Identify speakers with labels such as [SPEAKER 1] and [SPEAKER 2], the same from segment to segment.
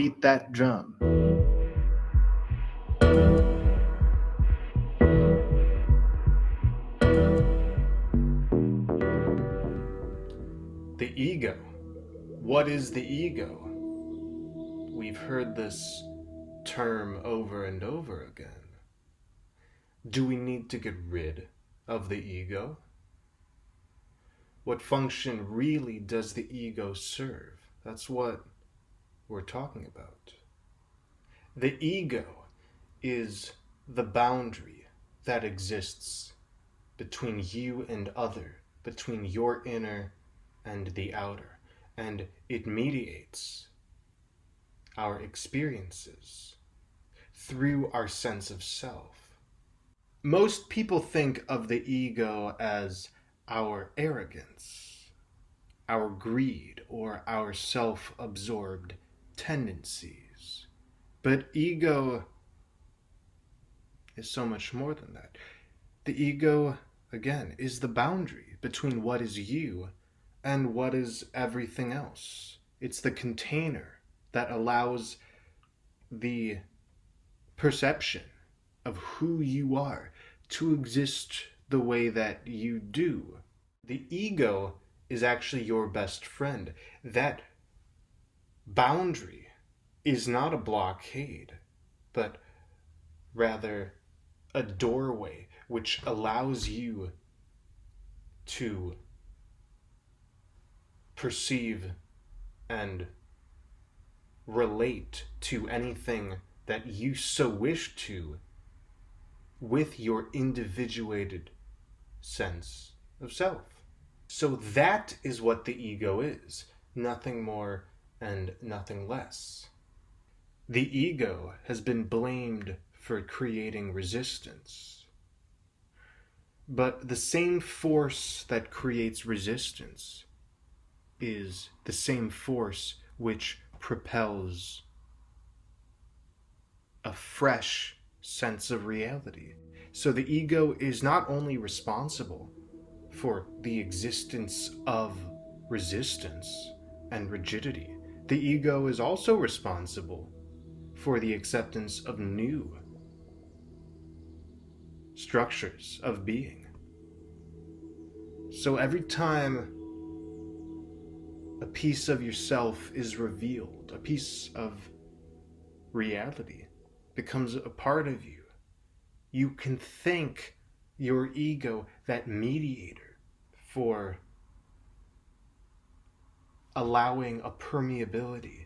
[SPEAKER 1] beat that drum. The ego. What is the ego? We've heard this term over and over again. Do we need to get rid of the ego? What function really does the ego serve? That's what we're talking about. The ego is the boundary that exists between you and other, between your inner and the outer, and it mediates our experiences through our sense of self. Most people think of the ego as our arrogance, our greed, or our self-absorbed tendencies. But ego is so much more than that. The ego, again, is the boundary between what is you and what is everything else. It's the container that allows the perception of who you are to exist the way that you do. The ego is actually your best friend. That boundary is not a blockade, but rather a doorway which allows you to perceive and relate to anything that you so wish to with your individuated sense of self. So that is what the ego is, nothing more and nothing less. The ego has been blamed for creating resistance. But the same force that creates resistance is the same force which propels a fresh sense of reality. So the ego is not only responsible for the existence of resistance and rigidity, the ego is also responsible for the acceptance of new structures of being. So every time a piece of yourself is revealed, a piece of reality becomes a part of you, you can thank your ego, that mediator, for allowing a permeability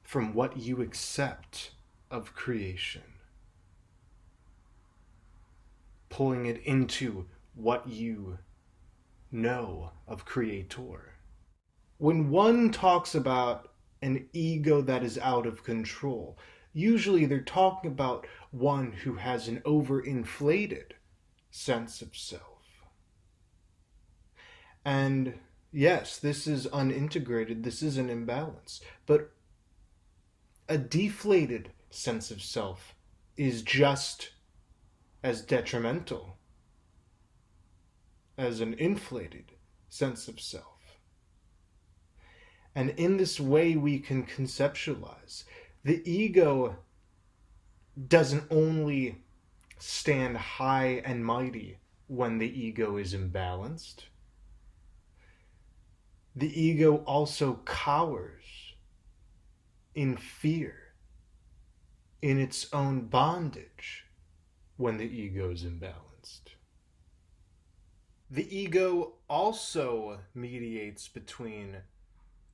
[SPEAKER 1] from what you accept of creation, pulling it into what you know of Creator. When one talks about an ego that is out of control, usually they're talking about one who has an overinflated sense of self. And yes, this is unintegrated, this is an imbalance, but a deflated sense of self is just as detrimental as an inflated sense of self. And in this way we can conceptualize the ego doesn't only stand high and mighty when the ego is imbalanced. The ego also cowers in fear, in its own bondage, when the ego is imbalanced. The ego also mediates between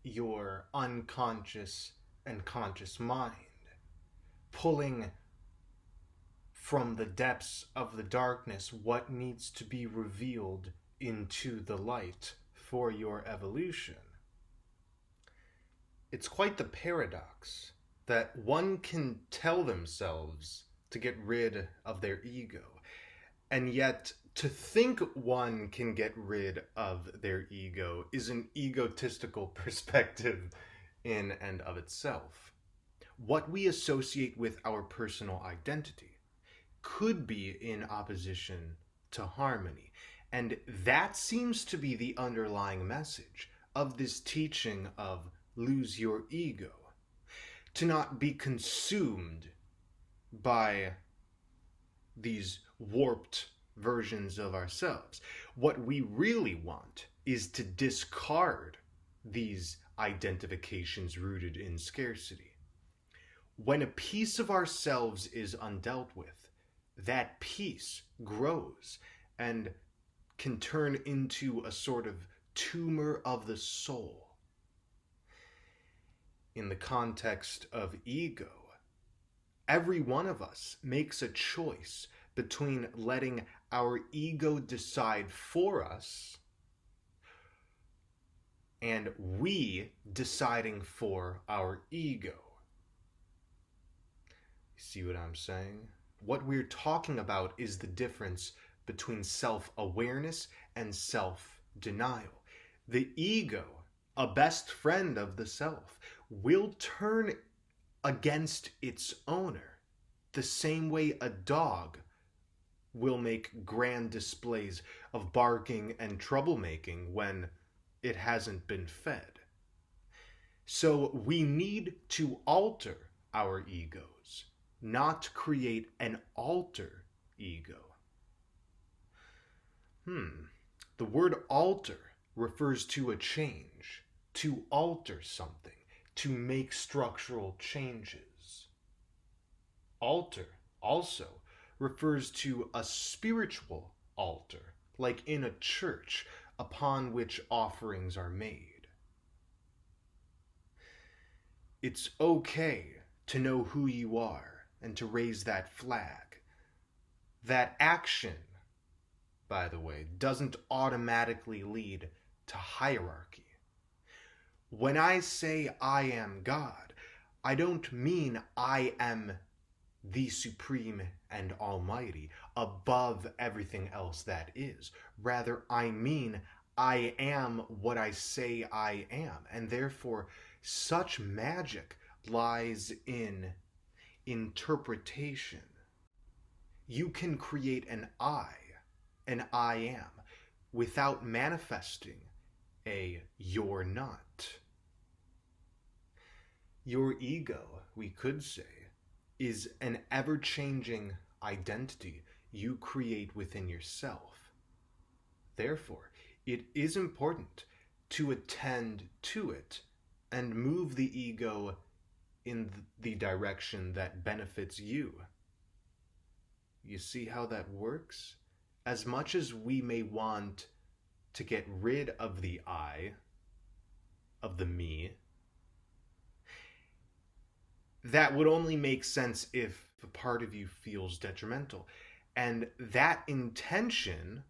[SPEAKER 1] your unconscious and conscious mind, pulling from the depths of the darkness what needs to be revealed into the light for your evolution. It's quite the paradox that one can tell themselves to get rid of their ego, and yet to think one can get rid of their ego is an egotistical perspective in and of itself. What we associate with our personal identity could be in opposition to harmony, and that seems to be the underlying message of this teaching of lose your ego. to not be consumed by these warped versions of ourselves. What we really want is to discard these identifications rooted in scarcity. When a piece of ourselves is undealt with, that piece grows and can turn into a sort of tumor of the soul. In the context of ego, every one of us makes a choice between letting our ego decide for us and we deciding for our ego. You see what I'm saying? What we're talking about is the difference between self-awareness and self-denial. The ego, a best friend of the self, will turn against its owner the same way a dog will make grand displays of barking and troublemaking when it hasn't been fed. So we need to alter our egos, not create an alter ego. The word alter refers to a change, to alter something, to make structural changes. Altar also refers to a spiritual altar, like in a church, upon which offerings are made. It's okay to know who you are and to raise that flag. That action, by the way, doesn't automatically lead to hierarchy. When I say I am God, I don't mean I am the supreme and almighty, above everything else that is. Rather, I mean I am what I say I am, and therefore such magic lies in interpretation. You can create an I am, without manifesting a you're not. Your ego, we could say, is an ever-changing identity you create within yourself. Therefore, it is important to attend to it and move the ego in the direction that benefits you. You see how that works? As much as we may want to get rid of the I, of the me, that would only make sense if a part of you feels detrimental. And that intention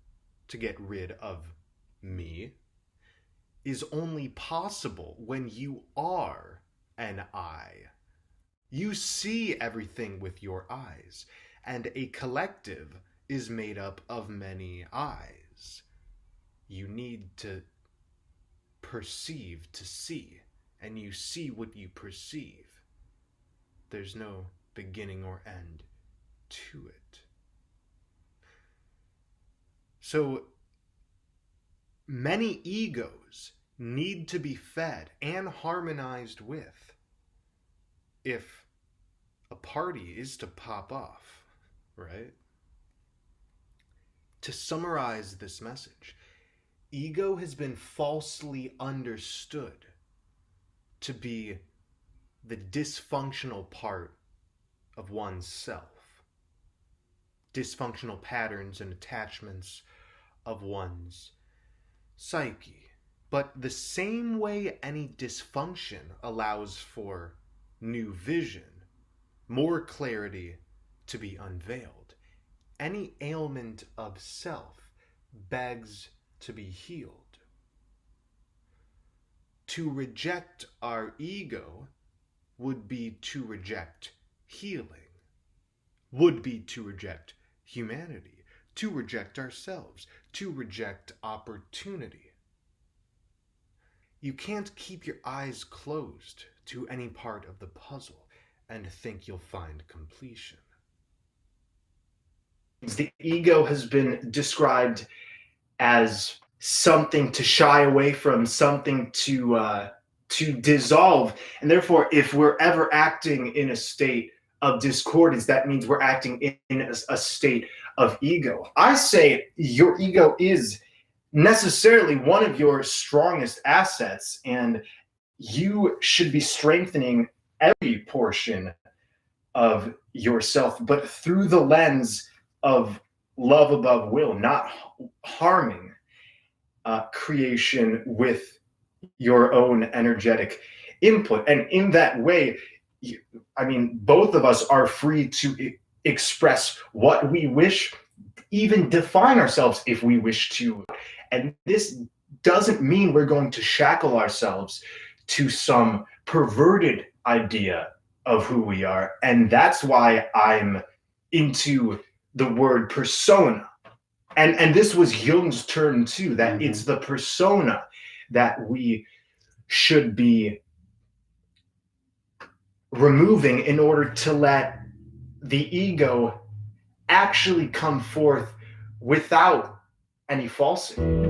[SPEAKER 1] to get rid of me is only possible when you are an I. You see everything with your eyes, and a collective is made up of many eyes. You need to perceive to see, and you see what you perceive. There's no beginning or end to it. So many egos need to be fed and harmonized with if a party is to pop off, right? To summarize this message, ego has been falsely understood to be the dysfunctional part of one's self, dysfunctional patterns and attachments of one's psyche. But the same way any dysfunction allows for new vision, more clarity to be unveiled, any ailment of self begs to be healed. To reject our ego would be to reject healing, would be to reject humanity, to reject ourselves, to reject opportunity. You can't keep your eyes closed to any part of the puzzle and think you'll find completion. The ego has been described as something to shy away from, something to to dissolve. And therefore, if we're ever acting in a state of discordance, that means we're acting in a state of ego. I say your ego is necessarily one of your strongest assets, and you should be strengthening every portion of yourself, but through the lens of love above will, not harming creation with your own energetic input. And in that way, both of us are free to express what we wish, even define ourselves if we wish to. And this doesn't mean we're going to shackle ourselves to some perverted idea of who we are. And that's why I'm into the word persona. And this was Jung's term too, that it's the persona that we should be removing in order to let the ego actually come forth without any falsity.